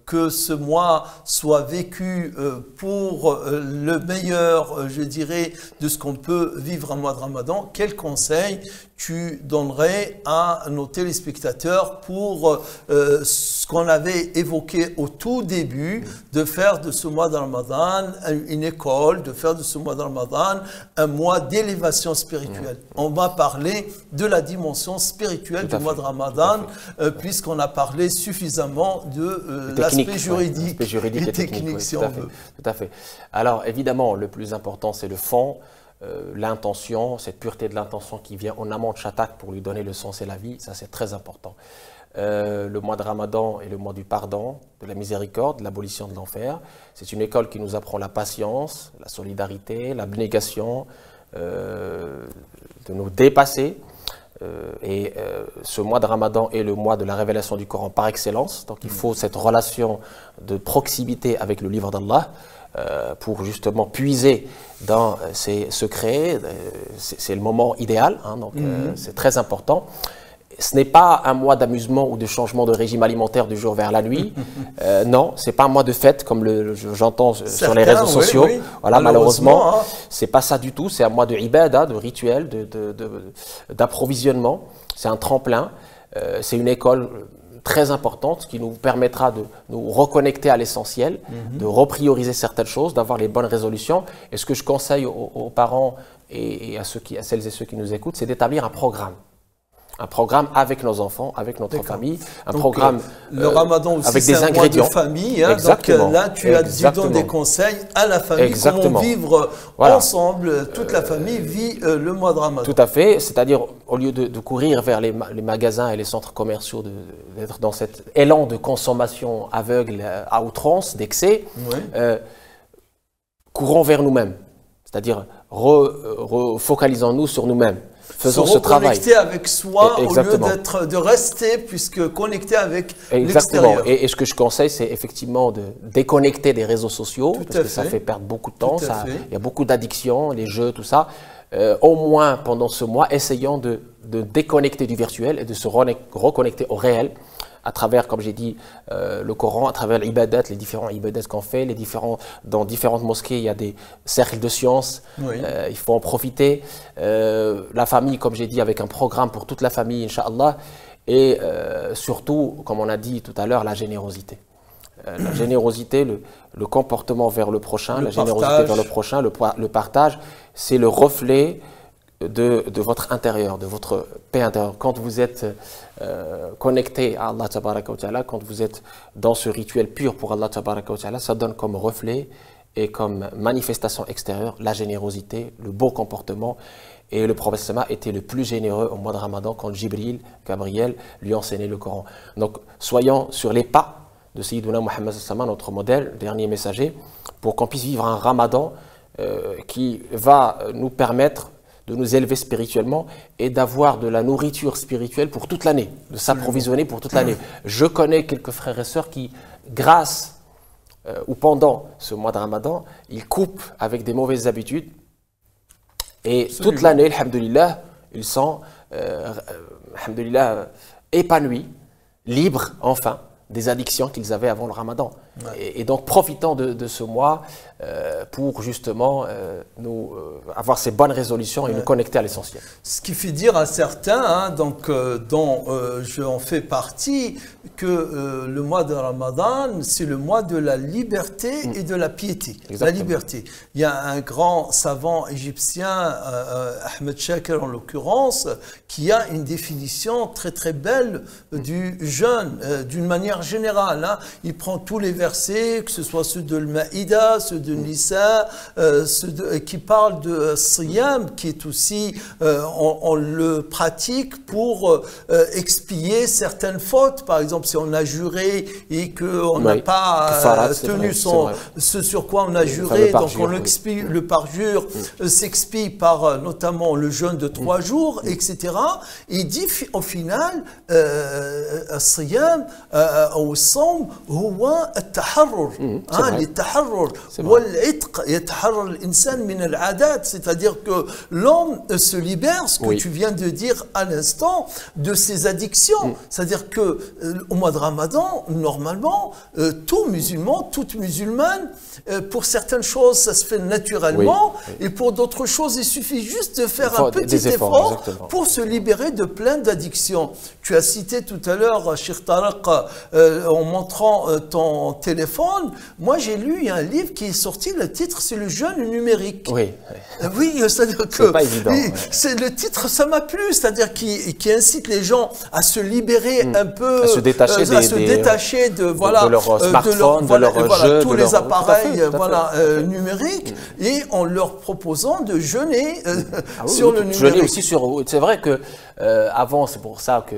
Speaker 1: que ce mois soit vécu pour le meilleur, je dirais, de ce qu'on peut vivre un mois de Ramadan. Quel conseil tu donnerais à nos téléspectateurs pour ce qu'on avait évoqué au tout début, de faire de ce mois de Ramadan une école, de faire de ce mois de Ramadan un mois d'élévation spirituelle. On va parler de la dimension spirituelle du mois de Ramadan, puisqu'on a parlé suffisamment de l'aspect juridique,
Speaker 2: et technique,
Speaker 1: si on veut.
Speaker 2: Tout à fait. Alors évidemment, le plus important, c'est le fond. L'intention, cette pureté de l'intention qui vient en amont de chaque acte pour lui donner le sens et la vie, ça c'est très important. Le mois de Ramadan est le mois du pardon, de la miséricorde, de l'abolition de l'enfer. C'est une école qui nous apprend la patience, la solidarité, l'abnégation, de nous dépasser. Ce mois de Ramadan est le mois de la révélation du Coran par excellence. Donc il faut cette relation de proximité avec le livre d'Allah pour justement puiser dans ses secrets. C'est le moment idéal, hein, donc c'est très important. Ce n'est pas un mois d'amusement ou de changement de régime alimentaire du jour vers la nuit. Non, c'est pas un mois de fête comme j'entends sur les réseaux sociaux.
Speaker 1: Oui.
Speaker 2: Voilà, malheureusement, c'est pas ça du tout. C'est un mois de ibadah, de rituel, d'approvisionnement. C'est un tremplin. C'est une école très importante qui nous permettra de nous reconnecter à l'essentiel, de reprioriser certaines choses, d'avoir les bonnes résolutions. Et ce que je conseille aux parents et à celles et ceux qui nous écoutent, c'est d'établir un programme. Un programme avec nos enfants, avec notre famille, un programme
Speaker 1: le Ramadan aussi,
Speaker 2: avec des ingrédients.
Speaker 1: De famille, hein, donc là, tu donnes des conseils à la famille, comment vivre ensemble. Toute la famille vit le mois de Ramadan.
Speaker 2: Tout à fait, c'est-à-dire au lieu de courir vers les magasins et les centres commerciaux, d'être dans cet élan de consommation aveugle à outrance, d'excès, courons vers nous-mêmes, c'est-à-dire focalisons-nous sur nous-mêmes. Faisons ce travail.
Speaker 1: Reconnecter avec soi au lieu de rester, puisque connecter avec l'extérieur.
Speaker 2: Et ce que je conseille, c'est effectivement de déconnecter des réseaux sociaux, parce que ça fait perdre beaucoup de temps. Il y a beaucoup d'addictions, les jeux, tout ça. Au moins pendant ce mois, essayons de déconnecter du virtuel et de se reconnecter au réel, à travers, comme j'ai dit, le Coran, à travers l'ibadat, les différents ibadats qu'on fait, dans différentes mosquées, il y a des cercles de sciences, il faut en profiter. La famille, comme j'ai dit, avec un programme pour toute la famille, Inch'Allah, et surtout, comme on a dit tout à l'heure, la générosité. La générosité, le comportement vers le prochain, le partage, c'est le reflet de votre intérieur, de votre paix intérieure. Quand vous êtes connecté à Allah Tabaraka wa Ta'ala, quand vous êtes dans ce rituel pur pour Allah Tabaraka wa Ta'ala, ça donne comme reflet et comme manifestation extérieure la générosité, le beau comportement. Et le prophète Sama était le plus généreux au mois de Ramadan quand Gabriel lui enseignait le Coran. Donc soyons sur les pas de Sayyiduna Muhammad Sama, notre modèle, dernier messager, pour qu'on puisse vivre un Ramadan qui va nous permettre de nous élever spirituellement et d'avoir de la nourriture spirituelle pour toute l'année, de s'approvisionner pour toute l'année. Je connais quelques frères et sœurs qui, grâce ou pendant ce mois de Ramadan, ils coupent avec des mauvaises habitudes et toute l'année, alhamdoulilah, ils sont alhamdoulilah, épanouis, libres enfin des addictions qu'ils avaient avant le Ramadan. Et donc profitons de ce mois pour justement avoir ces bonnes résolutions et nous connecter à l'essentiel.
Speaker 1: Ce qui fait dire à certains, hein, donc, dont je en fais partie, que le mois de Ramadan, c'est le mois de la liberté et de la piété. Exactement. La liberté. Il y a un grand savant égyptien, Ahmed Shakir en l'occurrence, qui a une définition très très belle du jeûne, d'une manière générale. Hein. Il prend tous les versets versets, que ce soit ceux de Al-Maïda, ceux de Nisa, qui parlent de Siyam, qui est aussi, on le pratique pour expier certaines fautes. Par exemple, si on a juré et qu'on n'a pas tenu ce sur quoi on a juré, donc on l'expie, le parjure s'expie par notamment le jeûne de 3 jours, etc. Il dit au final, الصيام أو الصوم هو التحرر للتحرر والعتق يتحرر الإنسان من العادات, c'est-à-dire que l'homme se libère, ce que tu viens de dire à l'instant, de ses addictions. C'est-à-dire que au mois de Ramadan, normalement, tout musulman, toute musulmane, pour certaines choses, ça se fait naturellement, et pour d'autres choses, il suffit juste de faire un petit effort pour se libérer de plein d'addictions. Tu as cité tout à l'heure, Cheikh Tarek, en montrant ton téléphone. Moi, j'ai lu un livre qui est sorti, le titre, c'est Le jeûne numérique.
Speaker 2: Oui,
Speaker 1: c'est-à-dire que
Speaker 2: pas évident.
Speaker 1: C'est le titre, ça m'a plu, c'est-à-dire qui incite les gens à se libérer un peu,
Speaker 2: à se détacher
Speaker 1: de
Speaker 2: leur smartphone, de leur jeu,
Speaker 1: tous les appareils numériques, et en leur proposant de jeûner sur le numérique.
Speaker 2: Jeûner aussi c'est vrai que avant, c'est pour ça que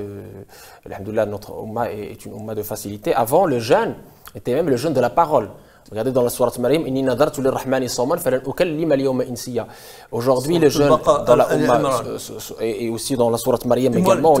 Speaker 2: alhamdoulilah, notre Ummah est une Ummah de facilité. Avant, le jeûne était même le jeûne de la parole. Regardez dans la sourate Maryam, Inni nadartu lirrahmani sawman falan ukallima al-yawma insiya. Aujourd'hui, le jeûne dans la Ummah et aussi dans la sourate Maryam également,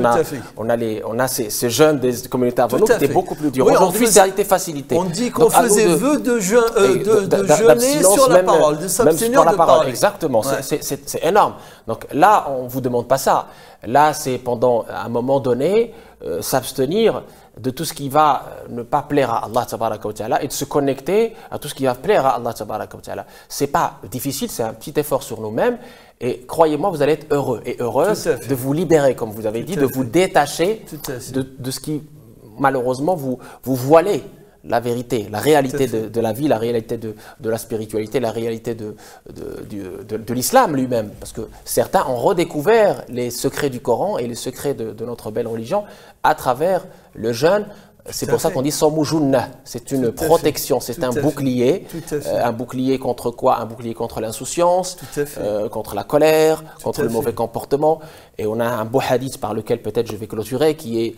Speaker 2: on a ces jeûnes des communautés avant nous qui étaient beaucoup plus durs. Aujourd'hui, ça a été facilité.
Speaker 1: On dit qu'on faisait vœu de jeûner sur la parole, de s'abstenir de parler.
Speaker 2: Exactement, c'est énorme. Donc là, on ne vous demande pas ça. Là, c'est pendant un moment donné, s'abstenir de tout ce qui va ne pas plaire à Allah tabaraka wa ta'ala et de se connecter à tout ce qui va plaire à Allah tabaraka wa ta'ala. C'est pas difficile, c'est un petit effort sur nous-mêmes et croyez-moi, vous allez être heureux et heureuse de vous libérer, comme vous avez dit, de vous détacher de ce qui malheureusement vous voilez la vérité, la réalité de la vie, la réalité de la spiritualité, la réalité de l'islam lui-même. Parce que certains ont redécouvert les secrets du Coran et les secrets de notre belle religion à travers le jeûne. C'est pour ça qu'on dit Somu Junnah. C'est une protection, c'est un bouclier. Un bouclier contre quoi? Un bouclier contre l'insouciance, contre la colère, contre le mauvais comportement. Et on a un beau hadith par lequel peut-être je vais clôturer qui est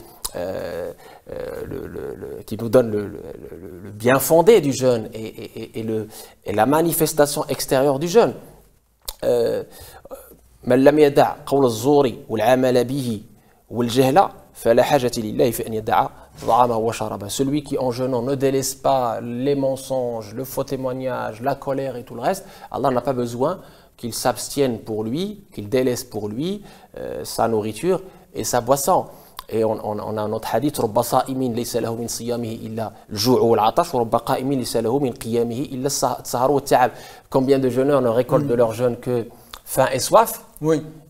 Speaker 2: qui nous donne le bien fondé du jeûne et la manifestation extérieure du jeûne. من لم يدع قول الزور والعمل به والجهل فلا حاجة لله في أن يدع طعامه وشرابه. Celui qui en jeûnant ne délaisse pas les mensonges, le faux témoignage, la colère et tout le reste, Allah n'a pas besoin qu'il s'abstienne pour lui, qu'il délaisse pour lui sa nourriture et sa boisson. Et on a un autre hadith, رب صائم ليس له من صيامه إلا الجوع والعطش ورب قائم ليس له من قيامه إلا السهر والتعب. Combien de jeûneurs ne récoltent de leur jeûne que faim et soif,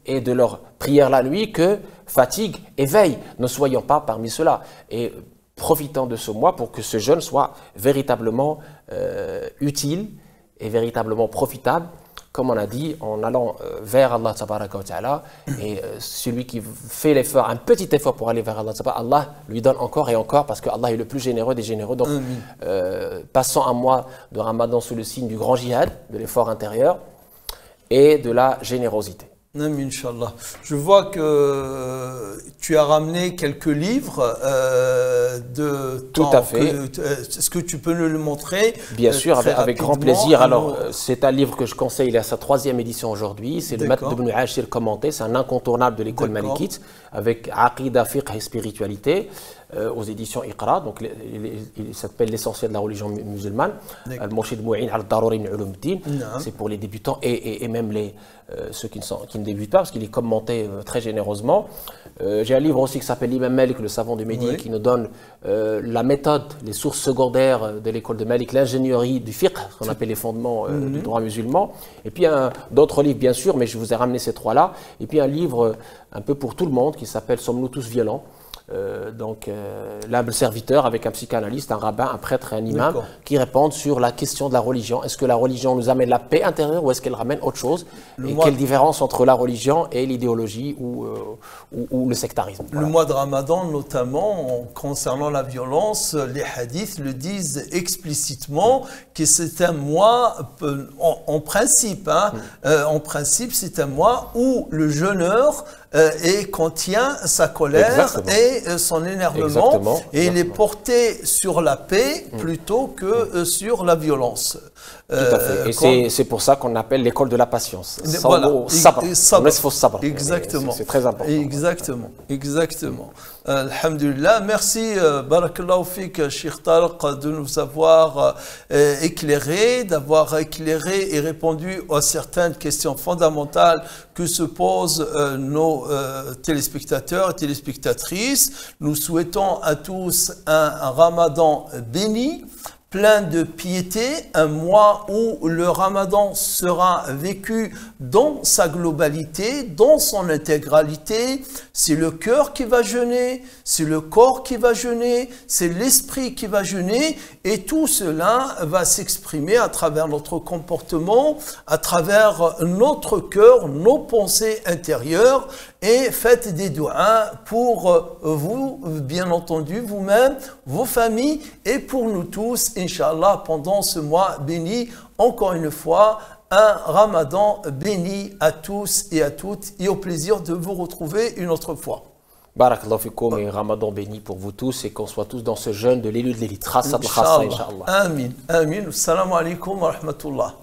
Speaker 2: et de leur prière la nuit que fatigue et veille. Ne soyons pas parmi ceux-là. Et profitons de ce mois pour que ce jeûne soit véritablement utile et véritablement profitable, comme on a dit, en allant vers Allah tabaraka wa ta'ala. Et celui qui fait l'effort, un petit effort pour aller vers Allah, Allah lui donne encore et encore, parce que Allah est le plus généreux des généreux. Donc, passons un mois de Ramadan sous le signe du grand djihad, de l'effort intérieur et de la générosité.
Speaker 1: Inch'Allah. Je vois que tu as ramené quelques livres de
Speaker 2: Tout à fait.
Speaker 1: Est-ce que tu peux nous le montrer?
Speaker 2: Bien sûr, avec grand plaisir. Alors, c'est un livre que je conseille, il est à sa 3e édition aujourd'hui. C'est le Matn ibn Ashir commenté. C'est un incontournable de l'école malikite, avec Aqida, Fiqh et spiritualité, aux éditions Iqra. Donc, il s'appelle L'essentiel de la religion musulmane. Al-Murshid Mou'in al-Daruri min Ulum ad-Din. C'est pour les débutants et même ceux qui ne débutent pas, parce qu'il est commenté très généreusement. J'ai un livre aussi qui s'appelle L'Imam Malik, le savant de Médine, qui nous donne la méthode, les sources secondaires de l'école de Malik, l'ingénierie du fiqh, ce qu'on appelle les fondements du droit musulman. Et puis d'autres livres, bien sûr, mais je vous ai ramené ces 3-là. Et puis un livre un peu pour tout le monde qui s'appelle Sommes-nous tous violents, l'humble serviteur avec un psychanalyste, un rabbin, un prêtre et un imam qui répondent sur la question de la religion. Est-ce que la religion nous amène la paix intérieure ou est-ce qu'elle ramène autre chose? Et quelle différence entre la religion et l'idéologie ou le sectarisme?
Speaker 1: Le mois de Ramadan, notamment, concernant la violence, les hadiths le disent explicitement que c'est un mois, en principe, c'est un mois où le jeûneur contient sa colère et son énervement et il est porté sur la paix plutôt que sur la violence.
Speaker 2: Tout à fait. Et c'est pour ça qu'on appelle l'école de la patience.
Speaker 1: Exactement.
Speaker 2: C'est très important.
Speaker 1: Exactement. Alhamdulillah. Merci, Barakallahu Fik, Cheikh Tariq, de nous avoir éclairé, d'avoir éclairé et répondu à certaines questions fondamentales que se posent nos téléspectateurs et téléspectatrices. Nous souhaitons à tous un Ramadan béni, plein de piété, un mois où le Ramadan sera vécu dans sa globalité, dans son intégralité. C'est le cœur qui va jeûner, c'est le corps qui va jeûner, c'est l'esprit qui va jeûner, et tout cela va s'exprimer à travers notre comportement, à travers notre cœur, nos pensées intérieures. Et faites des doigts pour vous, bien entendu, vous-même, vos familles, et pour nous tous, Inch'Allah, pendant ce mois béni, encore une fois, un Ramadan béni à tous et à toutes, et au plaisir de vous retrouver une autre fois.
Speaker 2: Barakallahu fikoum, et Ramadan béni pour vous tous, et qu'on soit tous dans ce jeûne de l'élu de l'élite. Inch'Allah.
Speaker 1: Amin. Amin. Assalamu alaikum wa rahmatullah.